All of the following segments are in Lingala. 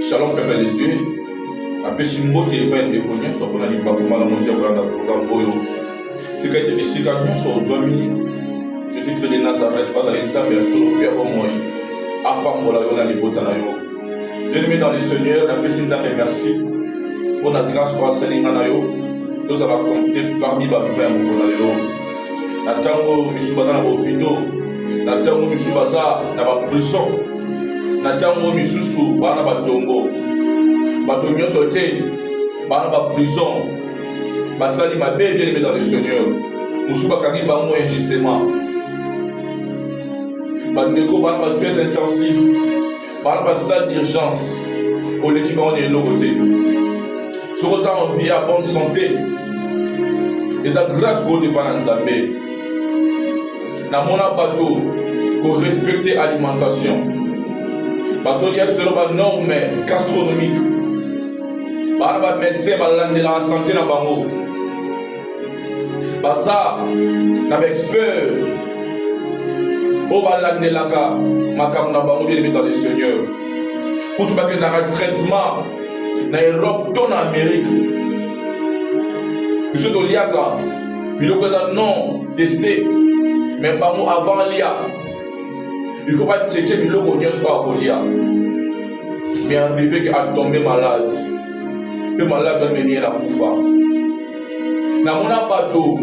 Shalom, peuple de Dieu. Après, si nous avons des connus, soit qu'on a dit beaucoup mal à manger dans le programme Oyo. C'est qu'il y a des cigares sur aujourd'hui. Jésus-Christ de Nazareth, tu vas aller nous amener sur le Père au moins. Après, on va aller dans les botanayo. Bien-aimés dans le Seigneur, la personne d'âme merci pour la grâce pour la Seigneur. Nous allons compter parmi les vivants de mon Dieu. Natango Mishubaza na hôpital, natango Mishubaza na prison, natango Misusu bana batongo, batongo sauté, bana ba prison, basali ma bébé bien dans le Seigneur. Mushuba kangi bango injustement. Bandeko bana ba soins intensifs, bana ba salle d'urgence, au l'équipe on est logoté. Sur ça on vit à bonne santé. Et la grâce pour te pananzambe. Na mona bateau pour respecter l'alimentation. Parce qu'il y a seulement des normes gastronomiques. Par les médecins, de la santé na bango. Parce que les experts, au balan de la ka, makam na bango bien dans le Seigneur. Pour tout le monde, traitement na Europe, dans l'Amérique. Monsieur Doliaka, il a non testé. Mais pas moi avant l'IA. Il ne faut pas checker le logo de soit pour l'IA. Mais arriver à tomber malade. Le malade doit venir à Koufa. Dans mon bateau,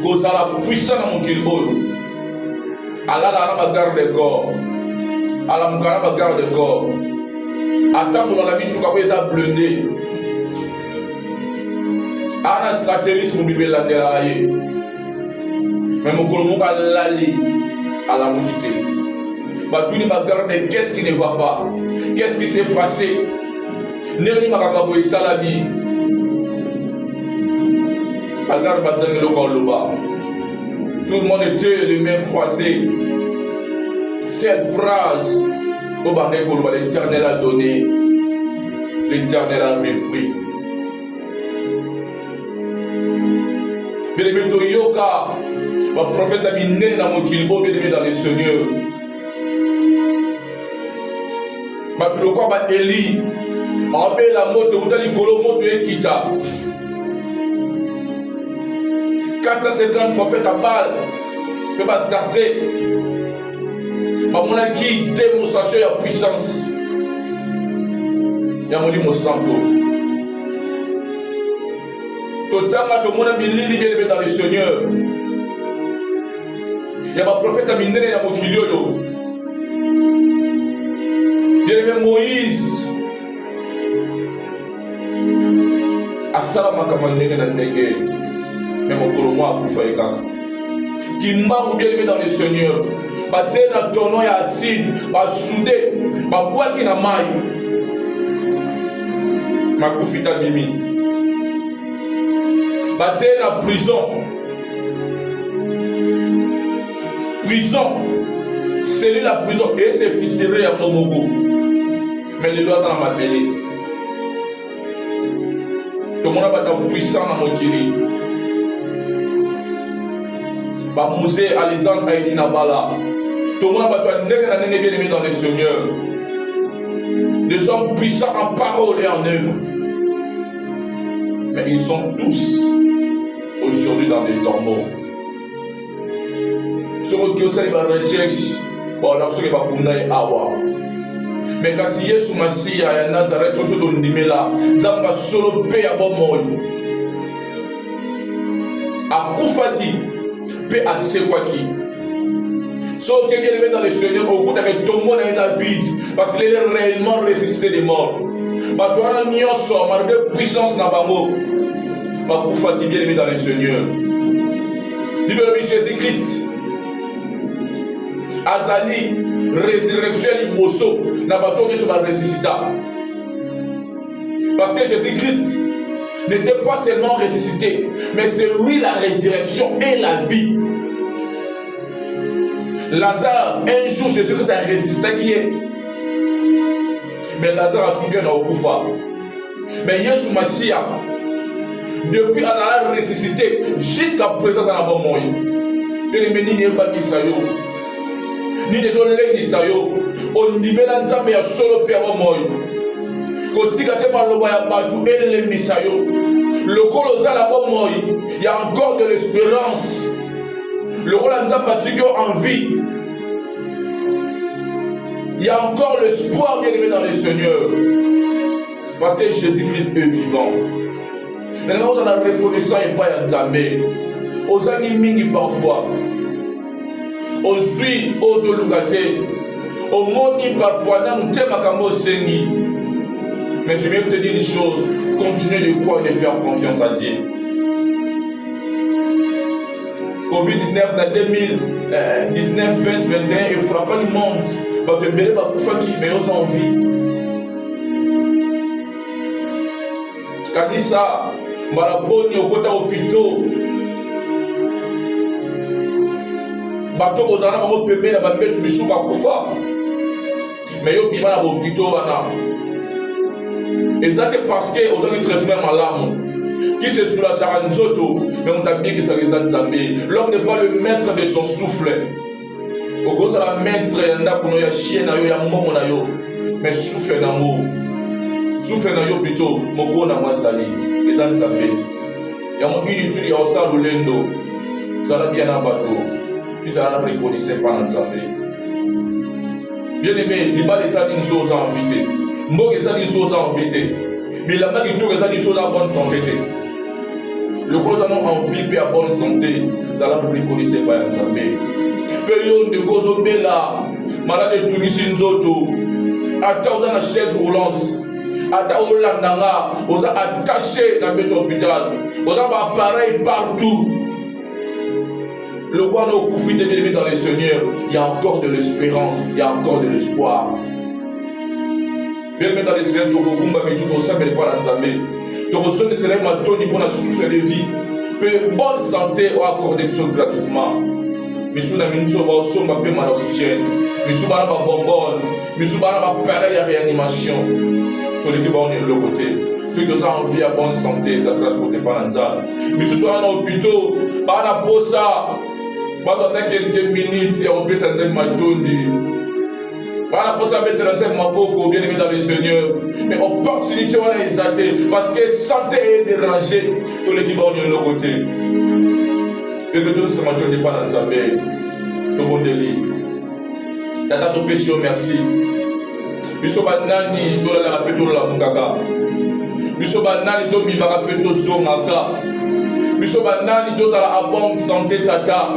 cause à la puissance de mon kilbol. Allah la garde de corps. Allah la garde de corps. Attends pour la vie tout cas ça blindé. Ana satellite pour bibé la dérailler. Mais mon colombo a l'allé à la montité. Tous les bagarres, qu'est-ce qui ne va pas? Qu'est-ce qui s'est passé? Néni Makababo et Salami. Bagarre Bazangelo Koloba. Tout le monde était les mêmes croisés. Cette phrase, au Bané Koloba, l'Éternel a donné, l'Éternel a mépris. Bien-aimé Yoka. Le prophète a mis né dans mon kilbo, bien aimé dans le Seigneur. Le quoi va Eli, Abel la moto, ou t'as kolo moto et kita. 450 prophètes à Baal, ne peut pas starter. Mon qui démonstration de puissance. Y'a mon dit mon santo. Totanga, tout le monde a mis l'île bien aimé dans le Seigneur. Il y a un prophète à Mindene et à Mokilioyo. Il y a Moïse. Asala Makamandenge na Nenge. Mais mon colomo a bouffé quand. Qui m'a bien aimé dans le Seigneur. Batzé na tono ya acide. Ba soudé. Ba boaki na maille. Ma koufita mimi. Batzé na prison. Prison, c'est la prison et c'est fissuré à Tomogo. Mais les lois dans ma télé. Tout le monde a été puissant dans mon kiri. Ba musée Alizan Aïdina Bala. Tout le monde a été bien aimé dans le Seigneur. Des hommes puissants en parole et en œuvre. Mais ils sont tous aujourd'hui dans des tombeaux. Sur qui aussi va recherche pour la chose qui va couler awa. Mais quand si Yesu Masia ya Nazareth on se donne nimela, zamba solo pe ya bon moi. A kufati pe a sekwaki. So que bien aimé dans le Seigneur au bout avec tout le monde dans sa vie parce qu'il est réellement ressuscité des morts. Ba toi nyoso mar de puissance na bango. Ba kufati bien aimé dans le Seigneur. Libéré Jésus-Christ. Azali, résurrection liboso, n'a pas tourné sur la ressuscité. Parce que Jésus-Christ n'était pas seulement ressuscité, mais c'est lui la résurrection et la vie. Lazare, un jour Jésus-Christ a résisté qui est. Mais Lazare a suivi dans le Koufa. Mais Yesu Massia, depuis la ressuscité, jusqu'à présent, ça n'a pas moyen. Et les menines n'est pas mis ça. ni ezolengisa yo ondimela nzambe ya solo mpe ya bomoi kotika te maloba ya bato elemisa yo lokolo oza na bomoi ya encore de l'espérance lokola nzambe atiki yo en vie. Il y a encore l'espoir bien aimé dans le Seigneur parce que Jésus-Christ est vivant. Maintenant vous en avez reconnaissant et pas Nzambe aux animini parfois aux huiles aux olugate au moni parfois nan te makambo sengi. Mais je vais te dire une chose, continuez de croire et de faire confiance à Dieu. Covid-19 dans 2019, 20, 21 et frappant le monde. Parce que Bélé va pouvoir qui mais aux envies. Kadisa, Malaboni au côté hôpitaux. Bateau aux arabes au bébé na bambet bisou bakufa. Mais yo bima na hôpitaux wana. Et ça c'est parce que aux gens traitement malamu. Qui se soulage à Nzoto, mais on t'a dit que ça les a Nzambé. L'homme n'est pas le maître de son souffle. Au cause de la maître, il y a un chien, il y a un moment, mais souffle dans l'eau. Souffle dans l'eau plutôt, mon go n'a pas sali. Les a Nzambé. Il y a un unité, il y a un sale lendo. Ça l'a bien abattu. Puis ça l'a reconnaissé par Nzambé. Bien aimé, il n'y a pas des choses à inviter. Moi, il y a des choses à inviter. Mais il y a des choses à bonne santé. Le gros anon en vie et à bonne santé, ça la reconnaissez pas Nzambé. Période de Gozobela, malade de Tunisi Nzoto, attaché dans la chaise roulante, attaché au landanga, on a attaché dans le hôpital, on a un appareil partout. Le roi nous profite de dans les seigneurs, il y a encore de l'espérance, il y a encore de l'espoir. Bien dans les seigneurs, tu vas mais tout au sein, mais pas Nzambé. Tu reçois les seigneurs, tu vas pour la souffle de vie. Bonne santé, on accorde des choses gratuitement. Misou na minso ba somba pe mal oxygène. Misou ba na bonbonne. Misou ba na appareil à réanimation. Pour les qui on est de l'autre côté. Ceux qui ont envie à bonne santé, ça grâce au départ d'Anzal. Misou soit dans l'hôpital, ba na posa. Pas attendre quelques minutes et on peut s'entendre matondi. Ba na posa mettre dans un maboko bien aimé dans le Seigneur. Mais opportunité on a exalté parce que santé est dérangée. Pour les qui on est de l'autre côté. Et le don ce matin n'est pas dans Nzambé. Tout bon délit. Tata to péché merci. Biso banani to la rapeto la mukaka. Biso banani to bima rapeto somaka. Biso banani to la bonne santé tata.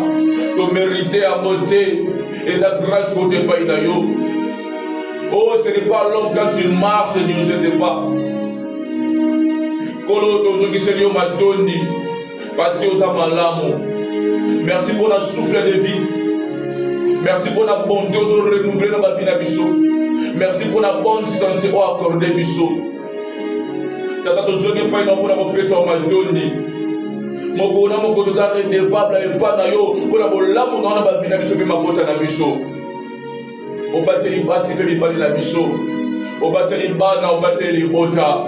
To mériter à monter et la grâce pour tes pas inayo. Oh, ce n'est pas l'homme quand tu marches, Dieu je sais pas. Kolo to qui se dio matoni parce que aux amalamu. Merci pour la souffle de vie. Merci pour la bonté aux renouvelée dans ma vie na biso. Merci pour la bonne santé au accordé biso. Tata to zoge pa ina pour la pression matoni. Moko na moko to za redevable et pas na yo pour la bolamu dans ma vie na biso pe mabota na biso. O bateli basi pe bibali na biso. O bateli bana o bateli bota.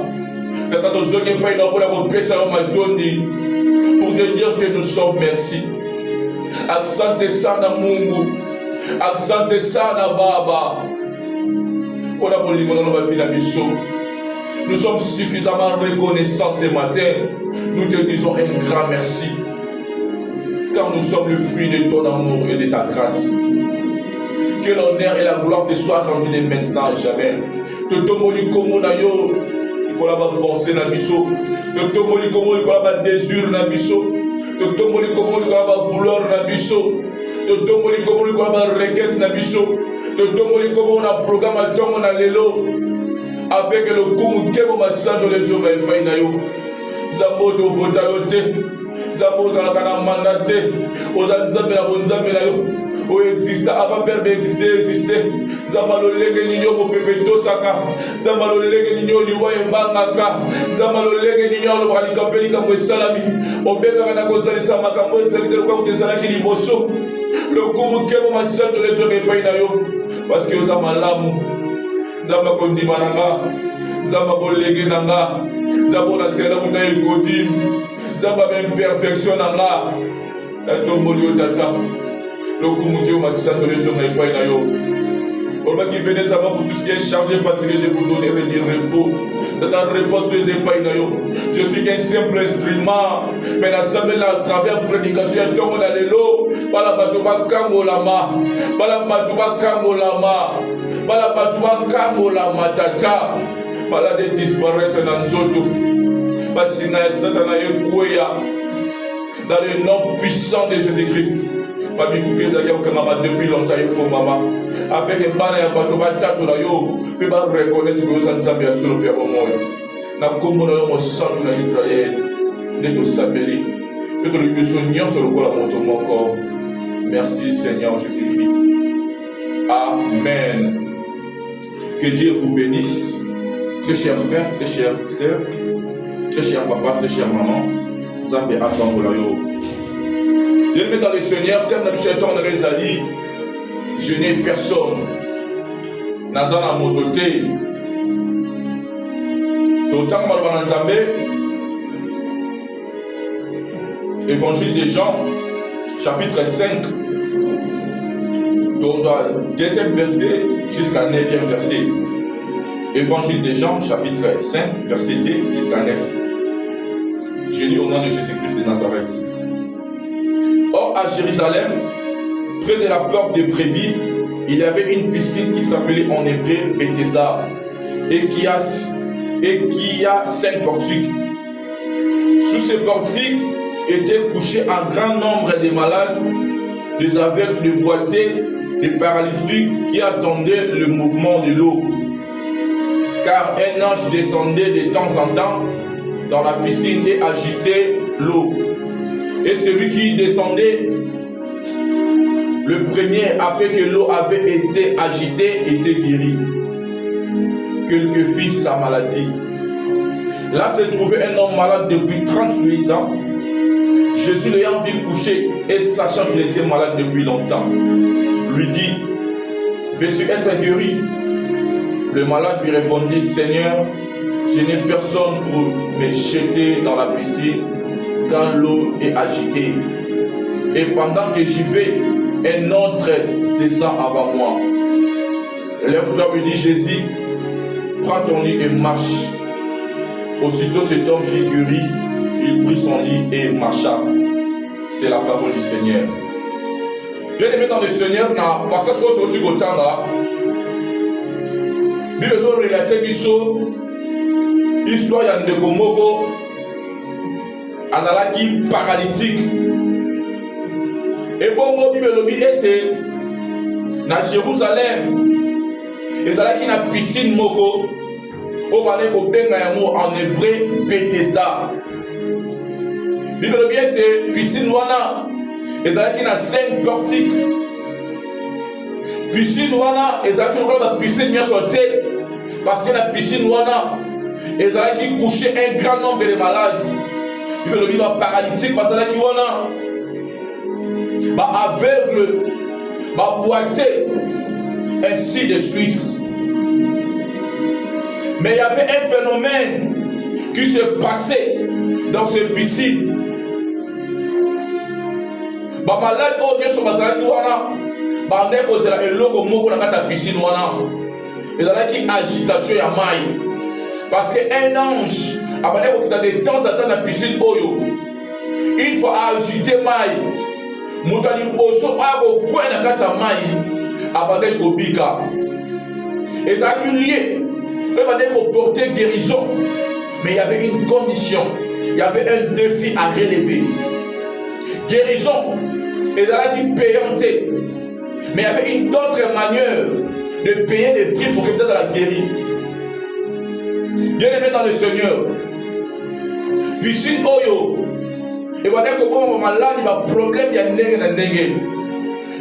Tata to zoge pa ina pour la pression matoni. Pour te dire que nous sommes merci. Asante sana Mungu. Asante sana Baba. Nous sommes suffisamment reconnaissants ce matin. Nous te disons un grand merci. Car nous sommes le fruit de ton amour et de ta grâce. Que l'honneur et la gloire te soient rendus de maintenant à jamais. Te tomoli komo na yo. Kolaba pensée na biso. Te tomoli komo kolaba désir na biso. Te tomoli komo kolaba vouloir na biso. Te tomoli komo kolaba requête na biso. Te tomoli komo na programme à tongo na lelo. Avec le kumu kemo masanjo les jours et pas na yo. Zambo do vota yo te. Zambo za kana mandate. Oza nzambe na bonzambe na yo. O existe avant verbe exister. Zamalo lege ninyo mo pepeto saka. Zamalo lege ninyo liwa embangaka. Zamalo lege ninyo lo bali kampeli kamwe salami. Obeka na kozalisa makambo esalite kwa kutezala kiliboso. Le kumu kemo masanjo les jours et pas na yo. Parce que oza malamu. Zamba kondima nanga. Zamba kolege nanga. Zamba na sera kuta egodim. Zamba imperfection nanga. Ta tomboli otata. Le Kumute ou Massando les sommes et Painayo. Olma qui venez savoir pour tout ce qui est chargé, fatigué, je vous donner le repos. Tata repos sur les Painayo. Je suis qu'un simple instrument. Mais l'assemblée à travers la prédication, il tombe dans les lots. Balabatuba Kangolama. Balabatuba Kangolama. Balabatuba Kangolama Tata. Balade disparaître dans Zoto. Basina Satana Yekuya. Dans le nom puissant de Jésus-Christ. Depuis longtemps, il faut maman. Avec les bannes et les bateaux, il faut reconnaître que vous avez sur le Père au monde. Nous avons sang de Israël. Nous avons sabeli. Nous avons sur le corps de mon corps. Merci Seigneur Jésus-Christ. Amen. Que Dieu vous bénisse. Très chers frères, très chères sœurs, très chers papa, très chère maman. Nous avons attendre. Bien-aimé dans le Seigneur, terme de ce temps, on les a dit, je n'ai personne. Nazana mototé. Total Malbananzambe, Évangile des Jean, chapitre 5, deuxième verset jusqu'à 9e verset. Évangile des Jean, chapitre 5, verset 2 jusqu'à 9. Je lis au nom de Jésus-Christ de Nazareth. Or, à Jérusalem, près de la porte des brebis, il y avait une piscine qui s'appelait en hébreu Bethesda et qui a 5 portiques. Sous ces portiques étaient couchés un grand nombre de malades, des aveugles, des boiteux, des paralytiques qui attendaient le mouvement de l'eau. Car un ange descendait de temps en temps dans la piscine et agitait l'eau. Et celui qui descendait le premier, après que l'eau avait été agitée, était guéri. Quelque fit sa maladie. Là se trouvait un homme malade depuis 38 ans. Jésus l'ayant vu coucher et sachant qu'il était malade depuis longtemps, lui dit, veux-tu être guéri? Le malade lui répondit, Seigneur, je n'ai personne pour me jeter dans la piscine quand l'eau est agitée. Et pendant que j'y vais, un autre descend avant moi. Lève-toi, lui dit Jésus, prends ton lit et marche. Aussitôt cet homme fut guéri, il prit son lit et marcha. C'est la parole du Seigneur. Bien aimé dans le Seigneur, dans le passage autour du temps là, nous avons relaté l'histoire de Gomoko, azalaki paralytique. Et bon, Bible était dans Jérusalem. Ezalaki na piscine moko. On va dire en hébreu Bethesda. Bible était piscine wana. Ezalaki na 5 portiques. Piscine wana, ezalaki na piscine bien sauté. Parce que la piscine wana, ezalaki couché un grand nombre de malades. Il veut dire paralytique parce que wana aveugle, boité, ainsi de suite. Mais il y avait un phénomène qui se passait dans ce piscine. Malade oh bien sur basalaki wana, bande kozela eloko moko na kata piscine wana. Ezalaki agitation ya mai. Parce que un ange abandonné au de temps en temps dans la piscine oyo, il faut agiter mai. Moutali oso abo quoi na kata mai abandonné ko bika. Et ça a eu lieu. Il abandonné ko porter guérison. Mais il y avait une condition. Il y avait un défi à relever. Guérison. Et ça a dit payante. Mais il y avait une autre manière de payer les prix pour que peut-être la guérir. Bien aimé dans le Seigneur, piscine oyo, et voilà que bon malade il va problème il y a nenge.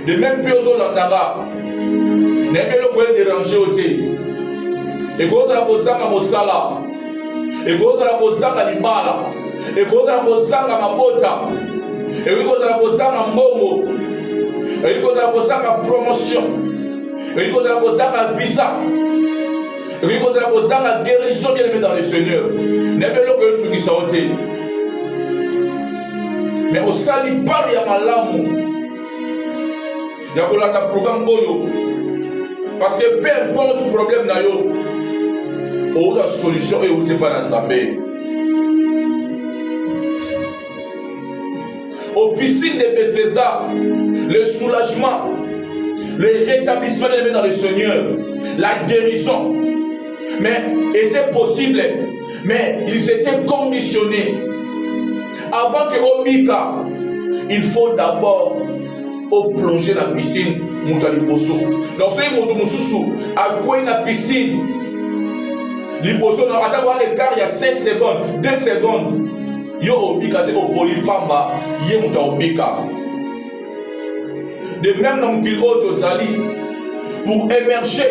De même piozo landanga, n'aimez le quoi déranger au thé. Et cause la posanga mosala, et cause la posanga libala, et cause la posanga mabota, et cause la posanga mbongo, et cause la posanga promotion, et cause la posanga visa. Et vous avez posé la guérison bien aimée dans le Seigneur. N'aimez le que tout qui sauté. Mais au sali par ya malamu. ya kolanda programme oyo parce que peu importe problème na yo oza solution oyo euti epai na Nzambe. Au piscine de Bethesda, le soulagement, le rétablissement dans le Seigneur, la guérison, mais était possible, mais ils étaient conditionnés. Avant que Obika, il faut d'abord plonger dans la piscine. Donc, si vous avez quoi la piscine, il y a 5 secondes, 2 secondes. Yo Obika te opoli pamba, ye muta Obika. De même dans le Otosali, pour émerger,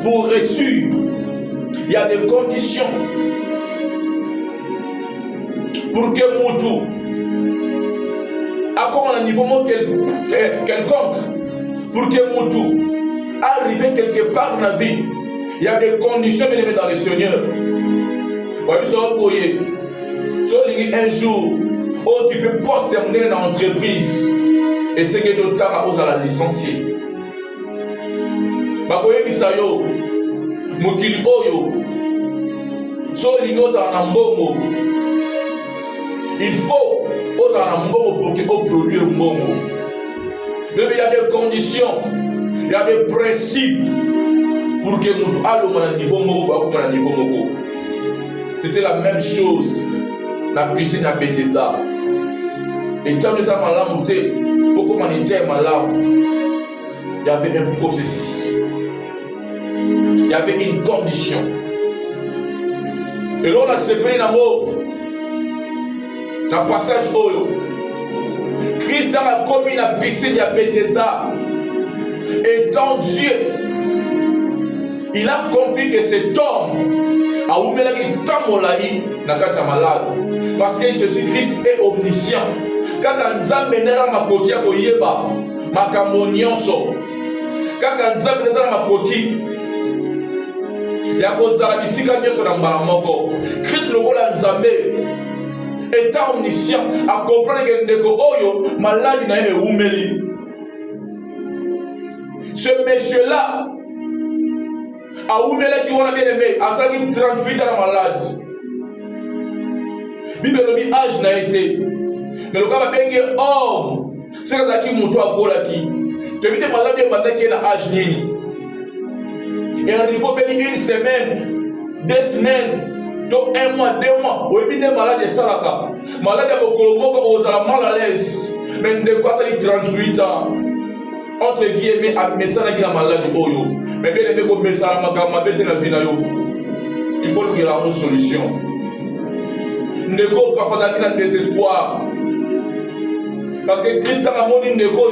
pour réussir, il y a des conditions. Pour que Moutou, à comme un niveau quelconque, pour que Moutou arrive quelque part dans la vie, il y a des conditions de mettre dans le Seigneur. Voyez ça, un jour, où tu peux poster dans l'entreprise et c'est que tu as la licencier. Bakoye bisayo, mukili oyo, so lingoza na mbongo. Il faut oza na mbongo pour que tu produise mbongo. Mais il y a des conditions, il y a des principes pour que tu aies un niveau moko, un niveau moko. C'était la même chose. La piscine à Bethesda. Et quand nous avons la montée, pour qu'on était malade, il y avait un processus. Il y avait une condition. Et là, on a séparé dans le passage Oyo. Christ a commis la piscine à Bethesda. Étant Dieu, il a compris que cet homme a ouvert la malade. Parce que Jésus-Christ est omniscient. Quand Nzambe nera makoki ya koyeba makambo nyonso, quand Nzambe nera makoki ya kozala bisika nyonso na mbala moko, Christ lokola Nzambe étant omniscient a comprendre que ndeko oyo maladi na ye eumeli. Ce monsieur-là a oumeli qui wana bien aimé, a sali 38 ans na malade. Bible dit âge n'a été. Mais le gars va bien homme. C'est que ça qui monte à Golaki. Tu évites malade et malade qui est à âge nini. Et à niveau béni 1 semaine, 2 semaines, donc 1 mois, 2 mois. Ou bien malade et salaka. Malade à Bokolomoko aux ala mal à l'aise. Mais de quoi ça dit 38 ans. Entre guillemets, à Messana qui a maladie oyo. Mais bien aimé comme Messana Magama bête na vie na yo. Il faut lui donner une solution. Ndeko parfois dans le désespoir. Parce que Christ a montré Ndeko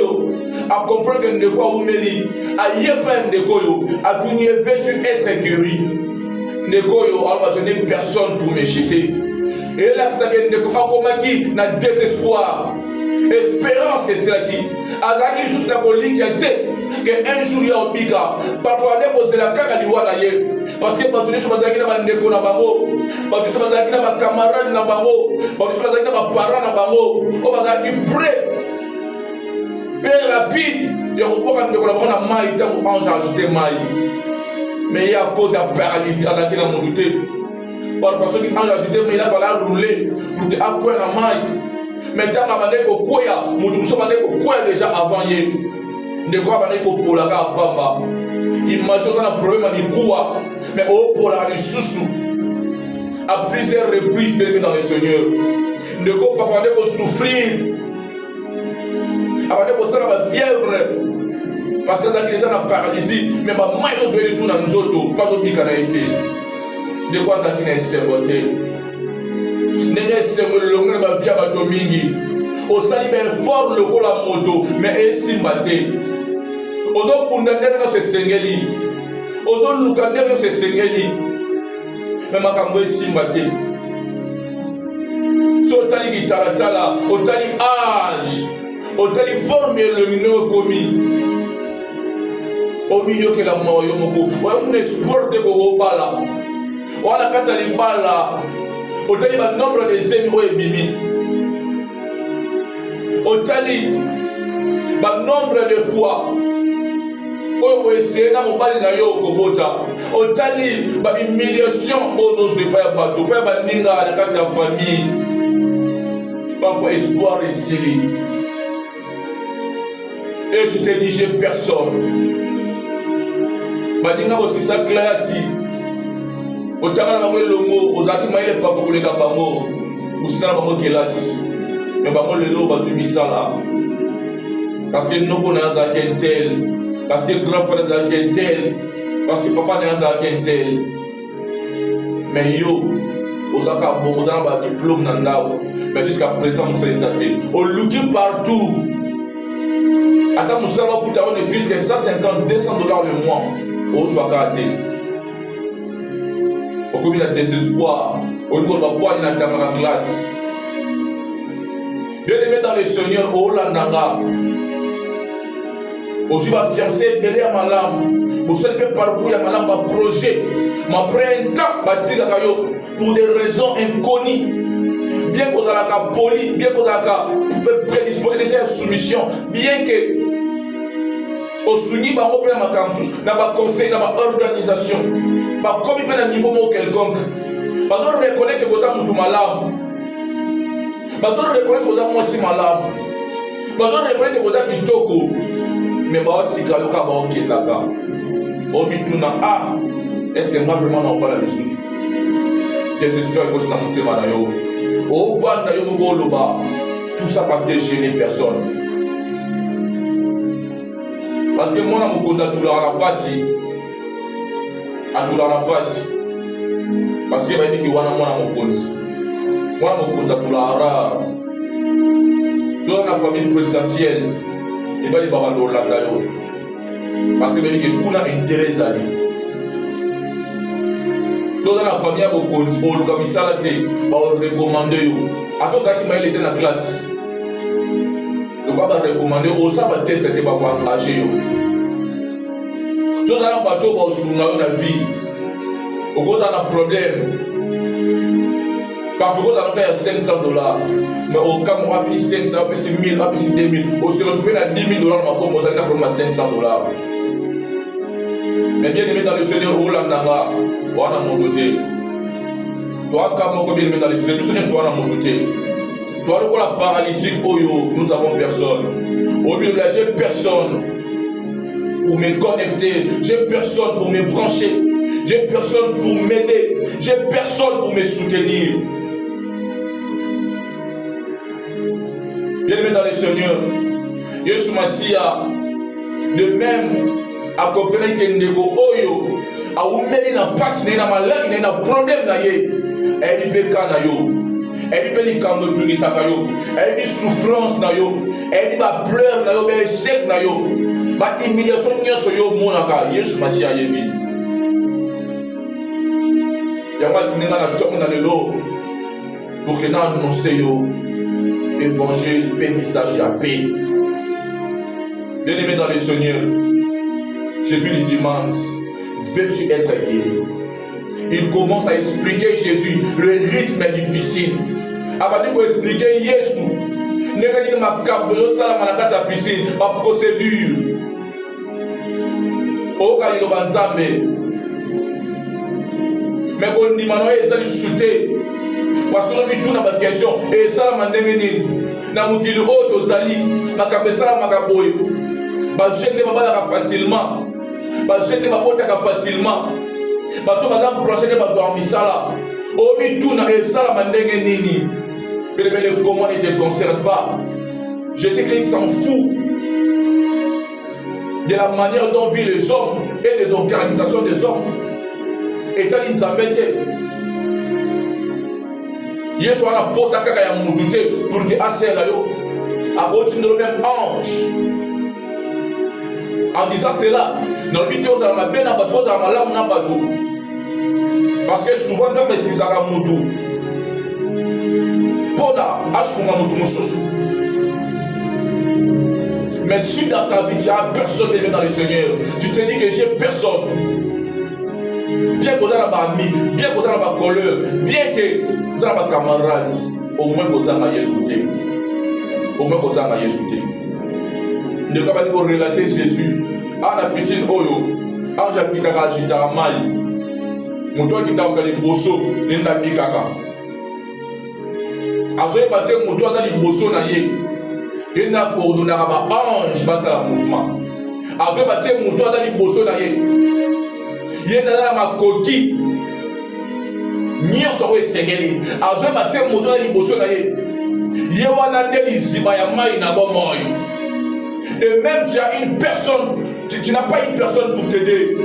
a compris que Ndeko a oumeli, a yepa Ndeko a tuni vêtu être guéri. Ndeko alors je n'ai personne pour me jeter. Et là ça que Ndeko a commis dans désespoir. Espérance que c'est là qui azaki juste la politique que un jour il y a obika parfois les causes de la kaka liwana ye parce que quand tu es bazaki na bandeko na bango quand tu es bazaki na ba camarade na bango quand tu es bazaki na ba parents na bango o bazaki prêt très rapide et on peut ndeko na bango na mai tant ange ajouter mai mais il y a cause à paralysie azaki na montuté parfois ceux qui ange ajouter mais il a fallu rouler pour te accueillir na mai. Mais tant que koya, mutuso koya déjà avant hier. De quoi baneko polaka papa. Imagine un problème à quoi, mais au pola de sousou. À plusieurs reprises dans le Seigneur. De quoi papa baneko souffrir. Abaneko faire la fièvre. Parce que ça qui les gens la paralysie, mais ma maille aux yeux sous la nous autres, pas au été. De quoi ça qui n'est saboté. N'est pas le long de ma vie à Batomingi. Au sali ben fort le rôle à moto, mais est simbaté. Aux autres condamnés dans ce sengeli. Aux autres lucandés dans ce sengeli. Mais ma cambo est simbaté. So tali gitaratala, au tali âge, au tali forme lumineux commis. Au milieu que la mort yomoko. Ou est-ce qu'on espoir de go bala? Ou à la casa de bala. Otali ba nombre de zemi o ebimi. Otali ba nombre de fois oyo essayer na mobali na yo kobota otali ba humiliation ozo se pa bato pa baninga na kati ya famille parfois espoir esili et tu te dis j'ai personne baninga bosisa classe otanga na bango elongo ozalaki mayele parfois koleka bango bosisa na bango kelasi mais bango lelo bazwi misala parce que noko na azalaki un tel, parce que grand frère azalaki un tel, parce que papa na azalaki un tel. Mais yo, ozaka bon, ozana ba diplôme na ndako, mais jusqu'à présent mosala eza te. Oluki partout. Ata mosala bafuta on ne fils que 150, 200 dollars le mois. Ozwaka te. Okomi na désespoir. Okomi na poids na tanga classe. Bien aimé dans le Seigneur, Olandanga. Aujourd'hui, ma fiancée, elle est à ma lame. Vous savez que parcours, il y a ma lame, ma projet. Ma près un temps, pour des raisons inconnues. Bien que vous ayez la poli, bien que vous ayez prédisposé déjà une soumission, bien que au souni, ma repère ma camsus, dans ma conseil, dans ma organisation, ma commis à un niveau quelconque. Parce que je reconnais que vous avez tout ma lame. Parce que je reconnais que vous avez aussi ma lame. Parce que je reconnais que vous avez qui toko. Mais si tu as le cas, ok, là-bas. On dit tout ah, est-ce que moi vraiment on parle de sous? J'espère que c'est un petit manayo. Au van na yo go loba. Tout ça parce que je n'ai personne. Parce que moi na mo konta tout la pasi. A tout la pasi. Parce que va dire que wana moi na mo konta. Moi na mo konta tout la rare. Sur la famille présidentielle. Et bien, les babans d'Olanda, parce que les gens ont intérêt à lui. Si dans la famille, on a mis ça là, on recommande. À tout ça qui m'a été dans la classe. Le papa va recommander, on s'en va tester, on va engager. Si on a un bateau, on a une vie. On a un problème. Parfois, on a 500 dollars. Mais au cas où on a payé 500, on a payé 1000, on a payé 2000. On se retrouve à 10 000 dollars, on a payé 500 dollars. Mais bien aimé dans le Seigneur, on a mon côté. Toi, comme bien aimé dans le Seigneur, le Seigneur, toi, on a mon côté. Toi, la paralytique, nous avons personne. Au milieu de la j'ai personne pour me connecter, j'ai personne pour me brancher, j'ai personne pour m'aider, j'ai personne pour me soutenir. Bien-aimé dans le Seigneur, Yeshua Massia, de même, à comprendre que Ndego Oyo, à oumeli na passe, na malade, na problème na ye, elle peut kanayo, elle peut li kando tuni sakayo, elle dit souffrance na yo, elle dit ba pleurs na yo, ba échec na yo, ba humiliation nyoso yo monaka, Yeshua Massia yebi. Yamba tinenga na tomo na lelo, pour que na annoncer yo. Évangile, paix, message et paix. Bien-aimé dans le Seigneur, Jésus lui demande, veux-tu être guéri? Il commence à expliquer Jésus le rythme du piscine. Avant de expliquer Jésus, ne regarde ma cape de la piscine, ma procédure. Au cas où mais quand on dit maintenant, il s'est sauté. Parce que aujourd'hui, tout n'a pas de question. Et ça, m'a demandé, n'a pas dit le haut aux alliés, n'a pas fait ça, n'a pas boy. Bah, je ne vais pas facilement. Bah, je ne vais pas facilement. Bah, tout va procéder à ce misala. Au milieu tout n'a pas ça, m'a demandé. Mais le comment ne te concerne pas. Jésus-Christ s'en fout de la manière dont vivent les hommes et des organisations des hommes. Et t'as dit, ça m'était. Yesu a posé kaka ya mudute pour que asela yo a continué le même ange. En disant cela, dans le but où ça m'a bien abattu, ça m'a là on abattu. Parce que souvent quand on dit ça a mutu, poda asuma mutu mususu. Mais si dans ta vie tu as personne dans le Seigneur, tu te dis que j'ai personne. Bien que vous avez un ami, bien que vous avez un collègue, bien que vous avez un camarade, au moins vous avez un Yeshua. Au moins vous avez un Yeshua. Ne pas dire relater Jésus à la piscine oyo ange akitaka agitaka mai moto akitaka liboso nenda bikaka azoyeba te moto aza liboso na ye ye nda coordonnaka baange basala mouvement azoyeba te moto aza liboso na ye ye nda aza na makoki nyonso oyo esengeli azoyeba te moto aza liboso na ye ye wana nde liziba ya mai na bomoi. Et même tu as une personne, tu n'as pas une personne pour t'aider.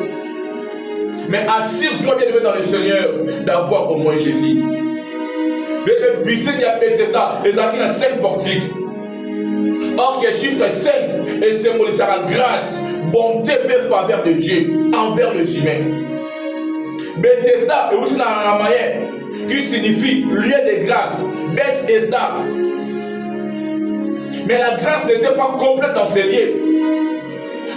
Mais assure-toi bien aimé dans le Seigneur d'avoir au moins Jésus. Le buisson y a Bethesda, les acquis dans 5 portiques. Or que chiffre 5 et symbolise la grâce, bonté et faveur de Dieu envers les humains. Bethesda est aussi dans l'araméen qui signifie lieu de grâce. Bethesda. Mais la grâce n'était pas complète dans ces lieux.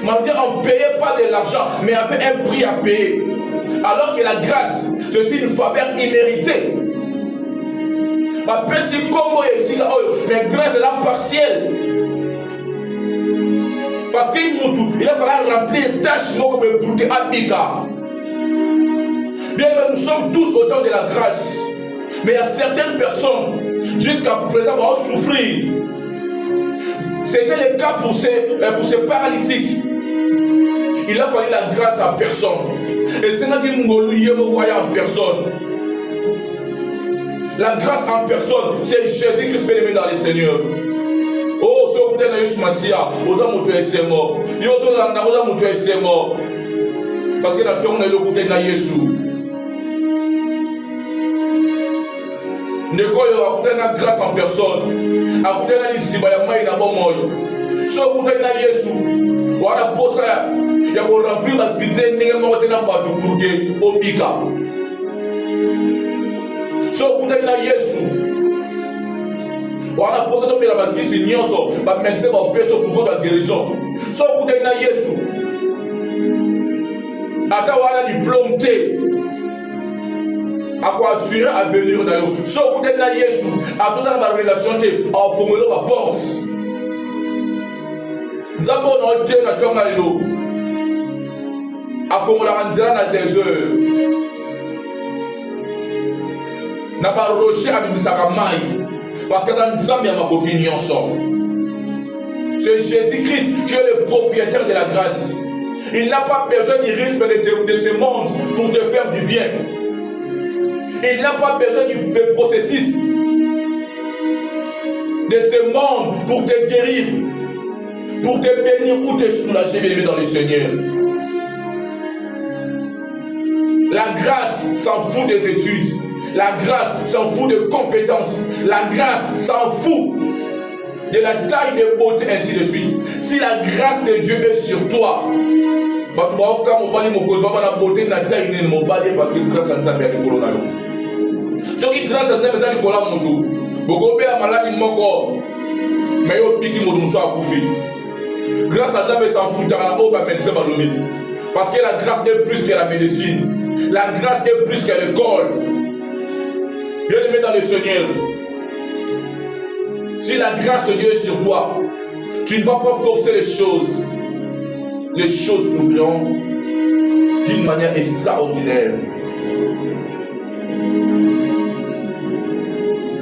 Malgré on ne payait pas de l'argent, mais avait un prix à payer. Alors que la grâce, c'est une faveur imméritée. Mais grâce est là partielle. Parce qu'il a fallu remplir une tâche pour Abika. Bien, nous sommes tous autant de la grâce. Mais il y a certaines personnes, jusqu'à présent, vont souffrir. C'était le cas pour ces paralytiques. Il a fallu la grâce à personne. Et c'est là qu'il me voyait en personne. La grâce en personne, c'est Jésus-Christ béni dans le Seigneur. Oh, ce que vous avez dit, Massia, vous avez montré c'est mort. Vous avez montré c'est mort. Parce que la tombe est le côté de Jésus. Ne koyo akutana grâce en personne akutana liziba ya mai na bomoyo so akutana Yesu wala posa ya ko remplir la bidre ndenge moko tena batu pour que obika so akutana Yesu wala posa to mela bakisi nyonso ba médecin ba peso pour la guérison so akutana Yesu ata wala diplôme te à quoi assurer à venir dans eux. Sauf que dans Jésus, à tout ça dans la relation, à formuler ma force. Nous avons noté dans ton malheur, à formuler un désert dans des heures. N'a pas roché à Bibisakamai, parce que dans nous avons bien ma coquille ensemble. C'est Jésus-Christ qui est le propriétaire de la grâce. Il n'a pas besoin du risque de ce monde pour te faire du bien. Il n'a pas besoin du processus de ce monde pour te guérir, pour te bénir ou te soulager, bien aimé dans le Seigneur. La grâce s'en fout des études. La grâce s'en fout de compétences. La grâce s'en fout de la taille de beauté, ainsi de suite. Si la grâce de Dieu est sur toi, parce que la grâce soki grâce à Dieu est kola mutu bokobe la maladie moko mais yo biki mutu muso akufi grâce à Dieu s'en fout na o ba médecin balobi parce que la grâce est plus que la médecine, la grâce est plus que l'école. Bien aimé dans le Seigneur, si la grâce de Dieu est sur toi, tu ne vas pas forcer les choses s'ouvriront d'une manière extraordinaire.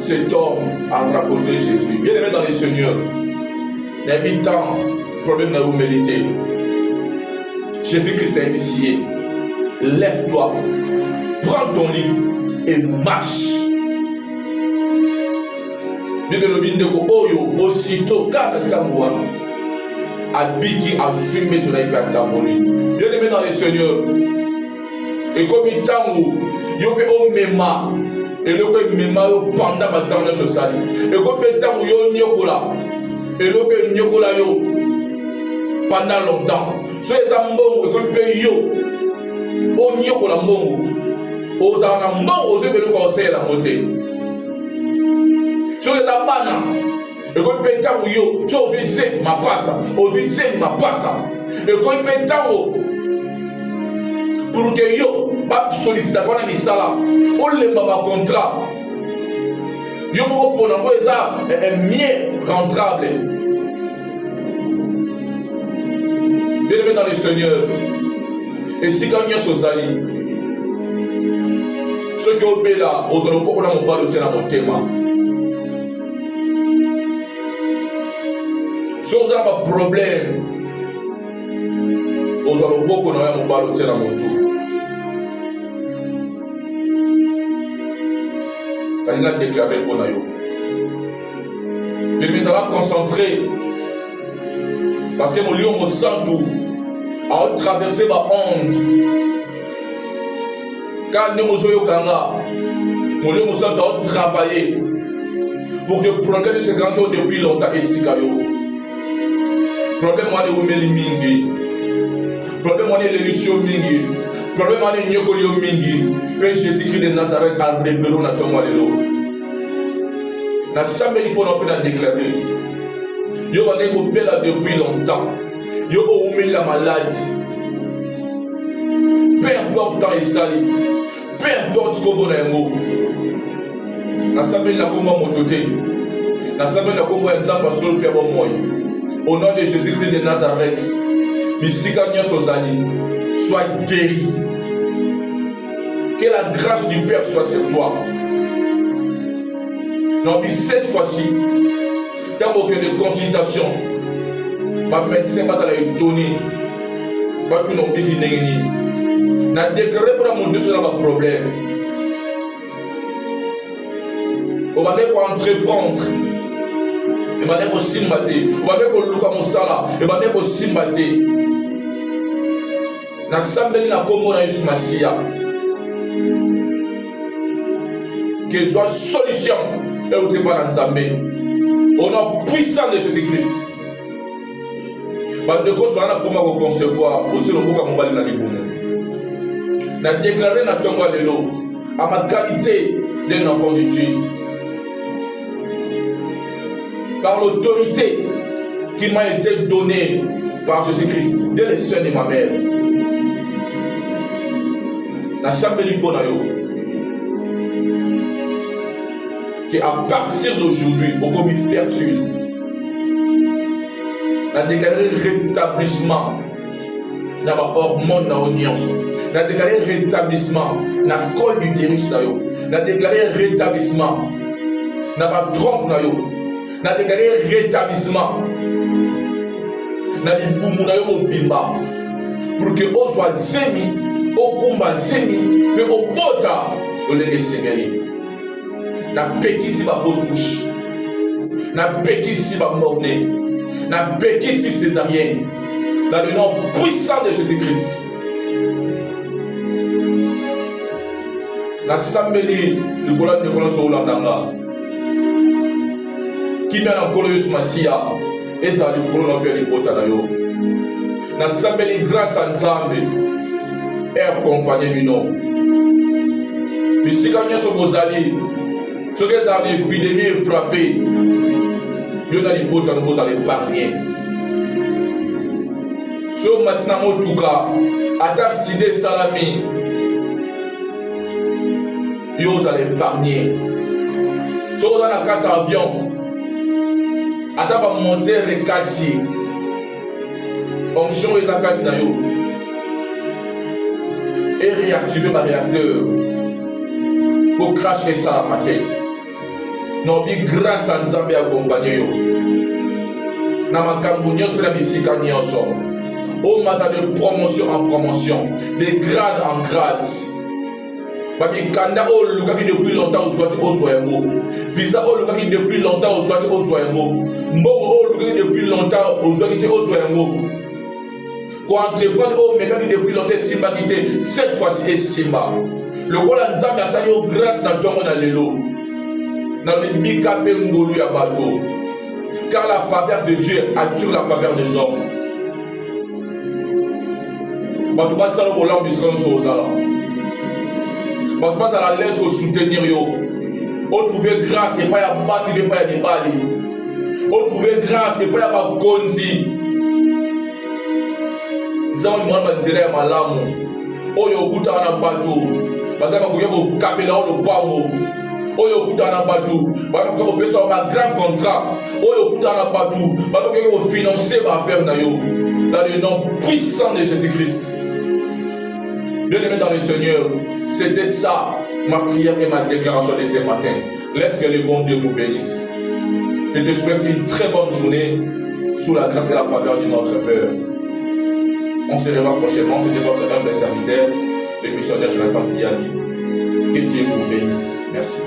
Cet homme a rencontré Jésus. Bien aimé dans le Seigneur, n'habitant problème dans l'humilité. Jésus-Christ a initié. Lève-toi, prends ton lit et marche. Bien aimé dans aussitôt Kakatambouana, Abiki a assumé ton aïe. Bien aimé dans le Seigneur, et comme il t'a il y a au méma. Et le que mema yo pendant ma temps de ce salut. Et comme le temps où yo nyokola. Et le que nyokola yo pendant longtemps. So ezambongo et comme pe yo. O nyokola mbongo. Ozana mbongo ozo belu conseil la moté. So ezabana. Et comme le temps où yo. So ozo ise ma passa. Ozo ise ma passa. Et comme le temps pour que yo ba solliciter pour na misala o lemba ba contrat yo mo pour na bo eza mieux rentable Bien-aimé dans le Seigneur, et si quand nous sommes ceux qui ont été là, ils ont beaucoup de mal à mon thème. Si vous avez un problème, vous avez beaucoup de mal à mon tour. Quand il a déclaré pour nous, mais ça va concentrer parce que mon lieu, mon sang, a traversé ma honte. Quand nous sommes mon lieu, mon sang, a travaillé pour que le problème de ce grand jour depuis longtemps et si caillou. Problème moi de umeli mingi, problème moi de l'élusion mingi, problème moi de nyokolio mingi. Père Jésus-Christ de Nazareth a révélé na tomba de l'eau. Na samedi pour nous peut déclarer. Yo va nego bela depuis longtemps. Yo va umeli la maladie. Peu importe temps et sali, peu importe ce qu'on a un na samedi la combat mototé, na samedi la combat nzamba sol pe bon moy. Au nom de Jésus-Christ de Nazareth, sois guéri. Que la grâce du Père soit sur toi. Non, mais cette fois-ci, dans aucun de consultation, ma médecin va te donner. Pas tout non qui n'est n'a déclaré pour la montée sur un problème. On va entreprendre. Et maintenant, on simbate. On va dire qu'on luka mosala. Et maintenant, on simbate. Na sambeli na kombo na Yesu Masia. Qu'il soit solution. Et vous n'êtes pas dans Zambé. Au nom puissant de Jésus-Christ. De cause, on a comment concevoir. Aussi, le mot comme on va aller dans na déclaré na tombe de l'eau. À ma qualité d'un enfant de Dieu. Par l'autorité qui m'a été donnée par Jésus-Christ, dès le sein de ma mère. La chambre de l'Iponayo, qui à partir d'aujourd'hui, au commis fertile, a déclaré rétablissement dans ma hormone, dans l'audience, a déclaré rétablissement dans le col du utérus, a déclaré rétablissement dans ma trompe, n'a déclaré rétablissement dans les boumounayo au bimba pour que on soit zemi, au combat zemi, que au bota au lait ségali. N'a péki si ma fausse bouche, n'a péki si ma mornée, n'a péki si césarienne, dans le nom puissant de Jésus-Christ. N'a sambeli le colonne de colonne sur l'andanga. Qui m'a encore eu ce Massia, et ça a dit pour l'empire de Potanayo. Na sambeli grâce à Nzambe, et accompagné du nom. Mais si quand nous sommes aux alliés, ce que les années épidémie frappées, il y a des Potanayo, vous allez épargner. Ce matin, en tout cas, attaque Sidé Salami, vous allez épargner. Si vous avez 4 avions, Ata va monter les 4 si. Onction les 4 na yo. Et réactiver le réacteur. Pour cracher ça la matin. Non, bien grâce à Nzambe accompagné yo. Na makambo nyos na bisika nyonso. Au matin de promotion en promotion, de grade en grade. Babi kanda o lukaki depuis longtemps au Soyengo. Visa o lukaki depuis longtemps au Soyengo. Mbongo o lukaki depuis longtemps au Soyengo. Pour entreprendre au mécanique depuis longtemps Simba quitté. Cette fois-ci est Simba. Le rôle de Nzambe a sali au grâce dans ton monde lelo. Dans le bikape ngolu ya bateau. Car la faveur de Dieu attire la faveur des hommes. Bateau ba salo bolam bisron sozala. On passe à la l'aise pour soutenir yo. On trouve grâce et pas à bas et pas à débali. On trouve grâce et pas à konzi. Nous avons demandé à dire à malamu. Oh yo kuta na batu. Parce que vous avez kabela le pango. Oh yo kuta na batu. Parce que vous avez un grand contrat. Oh yo kuta na batu. Parce que vous financez ma affaire na yo. dans le nom puissant de Jésus-Christ. Bien-aimé dans le Seigneur, c'était ça ma prière et ma déclaration de ce matin. Laisse que le bon Dieu vous bénisse. Je te souhaite une très bonne journée sous la grâce et la faveur de notre Père. On se revoit prochainement. C'était votre humble serviteur, le missionnaire Jonathan Kiali. Que Dieu vous bénisse. Merci.